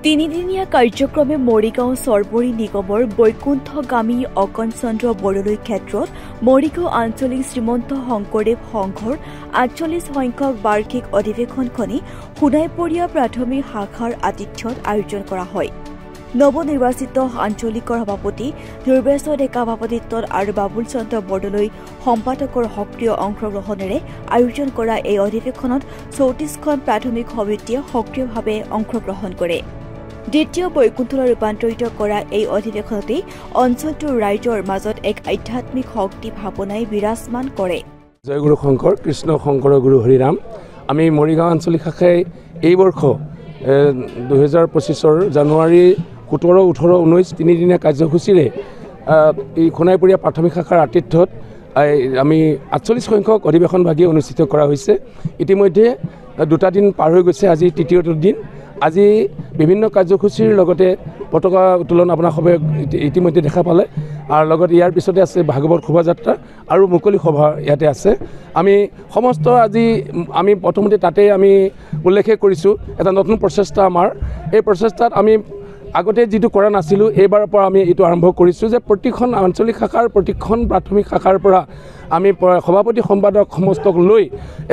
তিনিদিনীয়া কাৰ্যক্ৰমে মৰিগাঁও চৰবৰী নিগমৰ বৈকুণ্ঠগামী অকণ চন্দ্ৰ বৰদলৈ ক্ষেত্ৰত মৰিগাঁও আঞ্চলিক শ্ৰীমন্ত শংকৰদেৱ সংঘৰ ৪৮ সংখ্যক বাৰ্ষিক অধিৱেশনখনি সোণাইপৰীয়া প্ৰাথমিক শাখাৰ আতিথ্যত আয়োজন কৰা হয়। নৱনিৰ্বাচিত আঞ্চলিকৰ সভাপতি ধ্ৰুৱেশ্বৰ ডেকা সভাপতিত্বত আৰু বাবুল চন্দ্ৰ বৰদলৈ সম্পাদকৰ সক্ৰিয় অংশগ্ৰহণেৰে আয়োজন কৰা এই অধিৱেশনত ৩৪খন প্ৰাথমিক সমিতিয়ে সক্ৰিয়ভাৱে অংশগ্ৰহণ কৰে। দ্বিতীয় বৈকুণ্ঠলৈ ৰূপান্তৰিত কৰা এই অধিৱেশনতে অঞ্চলটোৰ ৰাইজৰ মাজত এক আধ্যাত্মিক শক্তি ভাৱনাই বিৰাজমান কৰে। জয় গুৰু শংকৰ, কৃষ্ণ শংকৰ গুৰু হৰিৰাম। আমি মৰিগাঁও আঞ্চলিক শাখাই এই বৰ্ষ 2025 জানুৱাৰী 17, 18, 19 তিনিদিনীয়া কাৰ্যসূচীৰে এই সোণাইপৰীয়া প্ৰাথমিক শাখাৰ আতিথ্যত আমি 48 সংখ্যক অধিৱেশনভাগী অনুষ্ঠিত কৰা হৈছে। ইতিমধ্যে 2টা দিন পাৰ হৈ গৈছে, আজি তৃতীয়টো দিন। আজি বিভিন্ন কাৰ্যসূচীৰ লগতে পতাকা উত্তোলন আপোনাৰ সবে ইতিমধ্যে দেখা পালে, আৰু লগত ইয়াৰ পিছতে আছে ভাগৱত শোভাযাত্ৰা আৰু মুকলি সভা ইয়াতে আছে। আমি সমস্ত আমি প্ৰথমতে তাতে আমি উল্লেখ কৰিছোঁ এটা নতুন প্ৰচেষ্টা আমাৰ। এই প্ৰচেষ্টাত আমি আগতে যিটো কৰা নাছিলোঁ, এইবাৰৰ পৰা আমি এইটো আৰম্ভ কৰিছোঁ যে প্ৰতিখন আঞ্চলিক শাখাৰ প্ৰতিখন প্ৰাথমিক শাখাৰ পৰা আমি সভাপতি সম্পাদক সমস্তক লৈ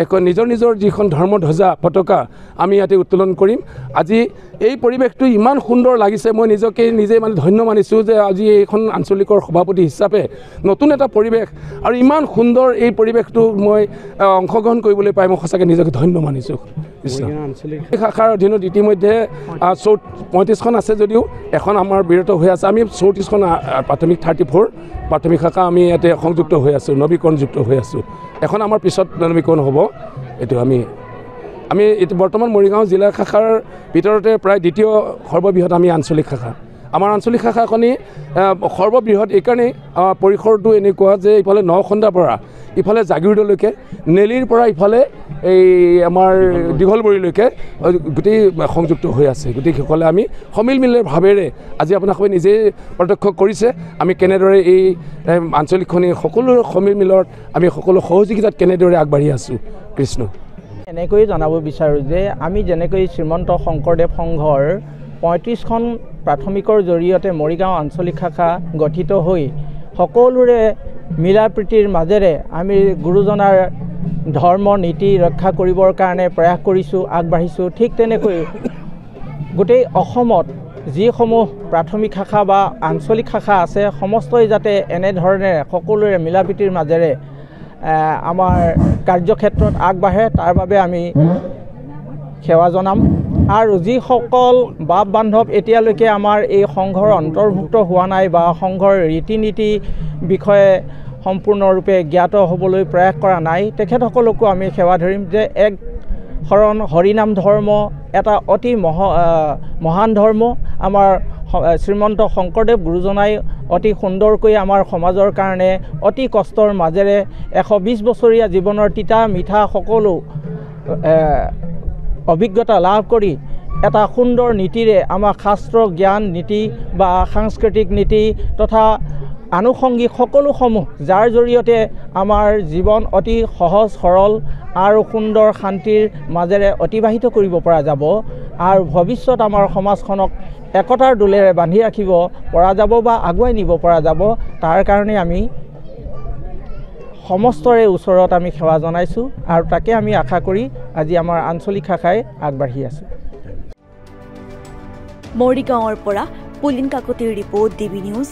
এখন নিজৰ নিজৰ যিখন ধৰ্মধ্বজা পতাকা আমি ইয়াতে উত্তোলন কৰিম। আজি এই পৰিৱেশটো ইমান সুন্দৰ লাগিছে, মই নিজে মানে ধন্য মানিছোঁ যে আজি এইখন আঞ্চলিকৰ সভাপতি হিচাপে নতুন এটা পৰিৱেশ আৰু ইমান সুন্দৰ এই পৰিৱেশটো মই অংশগ্ৰহণ কৰিবলৈ পাই মই সঁচাকৈ নিজকে ধন্য মানিছোঁ। আঞ্চলিক শাখাৰ অধীনত ইতিমধ্যে 35খন আছে যদিও এখন আমাৰ বিৰত হৈ আছে। আমি 34খন প্ৰাথমিক 34 প্ৰাথমিক শাখা আমি ইয়াতে সংযুক্ত হৈ আছোঁ, নৱীকৰণযুক্ত হৈ আছোঁ। এখন আমাৰ পিছত নৱীকৰণ হ'ব। এইটো আমি এইটো বৰ্তমান মৰিগাঁও জিলা শাখাৰ ভিতৰতে প্ৰায় দ্বিতীয় সৰ্ববৃহৎ আমি আঞ্চলিক শাখা। আমাৰ আঞ্চলিক শাখাখনি সৰ্ববৃহৎ এইকাৰণেই পৰিসৰটো এনেকুৱা যে ইফালে নখন্দাৰ পৰা ইফালে জাগিৰোডলৈকে, নেলিৰ পৰা ইফালে এই আমাৰ দীঘলবৰীলৈকে গোটেই সংযুক্ত হৈ আছে। গোটেইসকলে আমি সমিলমিলৰ ভাৱেৰে আজি আপোনালোকে নিজেই প্ৰত্যক্ষ কৰিছে আমি কেনেদৰে এই আঞ্চলিকখনি সকলো সমিলমিলত আমি সকলো সহযোগিতাত কেনেদৰে আগবাঢ়ি আছোঁ। কৃষ্ণ এনেকৈ জনাব বিচাৰোঁ যে আমি যেনেকৈ শ্ৰীমন্ত শংকৰদেৱ সংঘৰ 35খন প্ৰাথমিকৰ জৰিয়তে মৰিগাঁও আঞ্চলিক শাখা গঠিত হৈ সকলোৰে মিলা প্ৰীতিৰ মাজেৰে আমি গুৰুজনাৰ ধৰ্ম নীতি ৰক্ষা কৰিবৰ কাৰণে প্ৰয়াস কৰিছোঁ, আগবাঢ়িছোঁ। ঠিক তেনেকৈ গোটেই অসমত যিসমূহ প্ৰাথমিক শাখা বা আঞ্চলিক শাখা আছে সমস্তই যাতে এনেধৰণে সকলোৰে মিলা প্ৰীতিৰ মাজেৰে আমাৰ কাৰ্যক্ষেত্ৰত আগবাঢ়ে তাৰ বাবে আমি সেৱা জনাম। আৰু যিসকল বাপ বান্ধৱ এতিয়ালৈকে আমাৰ এই সংঘৰ অন্তৰ্ভুক্ত হোৱা নাই বা সংঘৰ ৰীতি নীতি বিষয়ে সম্পূৰ্ণৰূপে জ্ঞাত হ'বলৈ প্ৰয়াস কৰা নাই, তেখেতসকলকো আমি সেৱা ধৰিম যে এক শৰণ হৰিনাম ধৰ্ম এটা অতি মহান ধৰ্ম। আমাৰ শ্ৰীমন্ত শংকৰদেৱ গুৰুজনাই অতি সুন্দৰকৈ আমাৰ সমাজৰ কাৰণে অতি কষ্টৰ মাজেৰে 120 বছৰীয়া জীৱনৰ তিতা মিঠা সকলো অভিজ্ঞতা লাভ কৰি এটা সুন্দৰ নীতিৰে আমাৰ শাস্ত্ৰ জ্ঞান নীতি বা সাংস্কৃতিক নীতি তথা আনুষংগিক সকলোসমূহ যাৰ জৰিয়তে আমাৰ জীৱন অতি সহজ সৰল আৰু সুন্দৰ শান্তিৰ মাজেৰে অতিবাহিত কৰিব পৰা যাব আৰু ভৱিষ্যত আমাৰ সমাজখনক একতাৰ দোলেৰে বান্ধি ৰাখিব পৰা যাব বা আগুৱাই নিব পৰা যাব। তাৰ কাৰণে আমি সমস্তৰে ওচৰত আমি সেৱা জনাইছোঁ আৰু তাকে আমি আশা কৰি আজি আমাৰ আঞ্চলিক শাখাই আগবাঢ়ি আছোঁ। মৰিগাঁৱৰ পৰা পুলিন কাকতিৰ ৰিপৰ্ট, DB নিউজ।